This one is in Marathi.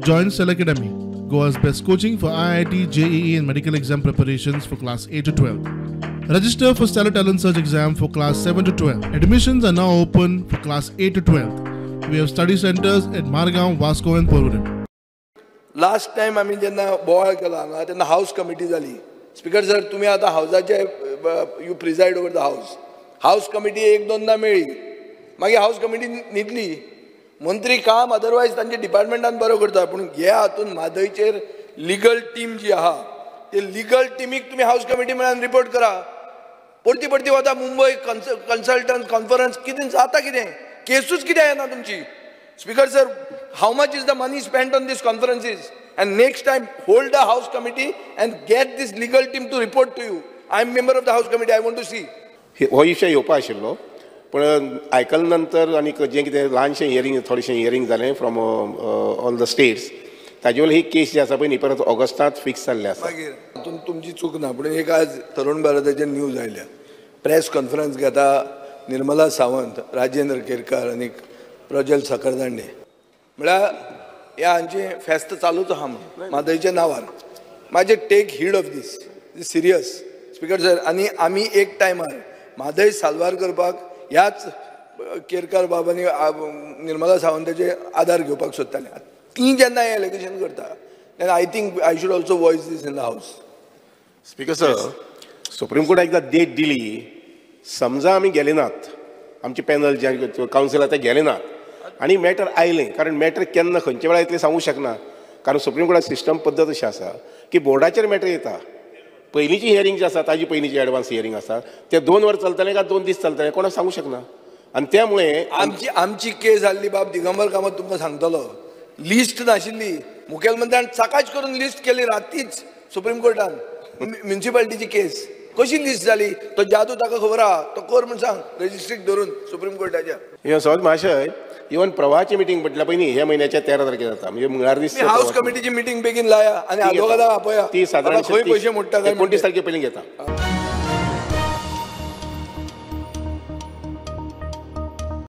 Join Cell Academy, Goa's best coaching for IIT, JEE and medical exam preparations for class 8 to 12. Register for Stellar Talent Search exam for class 7 to 12. Admissions are now open for class 8 to 12. We have study centers at Margao, Vasco and Porvorim. Last time आम्ही जेन्ना बोवाळ केला हांगा तेन्ना हाऊस कमिटी जाली. स्पीकर सर तुम्ही आता हाऊसाचे you preside over the house committee एक दोनदा मेळ्ळी मागीर हाऊस कमिटी न्हिदली. मंत्री काम अदरवायज तांचे डिपार्टमेंटान बरो करता पूण हे हातून म्हादयचेर लिगल टीम जी आहा ते लिगल टीमीक तुम्ही हाऊस कमिटी मेळून रिपोर्ट करा. परती वता मुंबय कन्सल्टंट कॉन्फरन्स कितें जाता कितें केसूच कितें येना तुमची. Speaker sir, how much is the money spent on these conferences? And next time, hold the House committee and get this legal team to report to you. I am member of the House committee. I want to see. हो विषय येवपा आशिल्लो पण आयकल्या नंतर आनी जें कितें ल्हानशें हियरींग थोडेशें हियरींग जालें फ्रॉम ऑल द स्टेट्स ताजे वयली ही केस जी आसा पळय न्ही परत ऑगस्टांत फिक्स जाल्ली आसा. मागीर हातून तुमची चूक ना पूण एक आज तरुण भारताचेर न्यूज आयल्या. प्रेस कॉन्फरन्स घेता निर्मला सावंत, राजेंद्र केरकार आनी प्रज्वल सकरदांडे म्हळ्यार हे हांचे फेस्त चालूच आहा म्हणून म्हादयच्या नांवार. म्हाजे take heed of this serious speaker sir. आनी आमी एक टायमार म्हादय साल्वार करपाक ह्याच केरकार बाबांनी निर्मला सावंताचे आदार घेवपाक सोदताले. ती जेन्ना हे एलिगेशन करता then I think I should also voice this in the house. Speaker sir supreme कोर्टान एकदां डेट दिली समजा आमी गेले नात आमचे पॅनल जे कावन्सिल आतां गेले नात आनी मॅटर आयलें कारण मॅटर केन्ना खंयच्या वेळार येतलें सांगूंक शकना कारण सुप्रीम कोर्टाची सिस्टम पद्दत अशी आसा की बोर्डाचेर मॅटर येता. पयलींची हियरींग जी आसा ताजी पयलींची एडवान्स हियरींग आसा ते 2 वर चलतलें काय 2 दीस चलतलें कोणाक सांगूंक शकना. आनी त्यामुळे आमची केस जाल्ली बाब दिगंबर कामत तुमकां सांगतलो. लिस्ट नाशिल्ली मुखेलमंत्र्यान चाकाच करून लिस्ट केली रातीच सुप्रीम कोर्टान म्युनिसिपालिटीची केस. कशी लिस्ट जाली तो जादू ताका खबर आहा तो कर म्हूण सांग रजिस्ट्रीक धरून सुप्रीम कोर्टाच्या. हे सहज महाशय इवन प्रवाहाची मिटींग म्हटल्या पळय न्ही हे म्हयन्याच्या 13 तारखेर जाता म्हणजे मंगळार दीस हाऊस कमिटीची मिटींग बेगीन लाया आनी दोगांदा आपया ती सादारण खंय पयशे मोडटा काय 29 तारखे पयलीं घेता.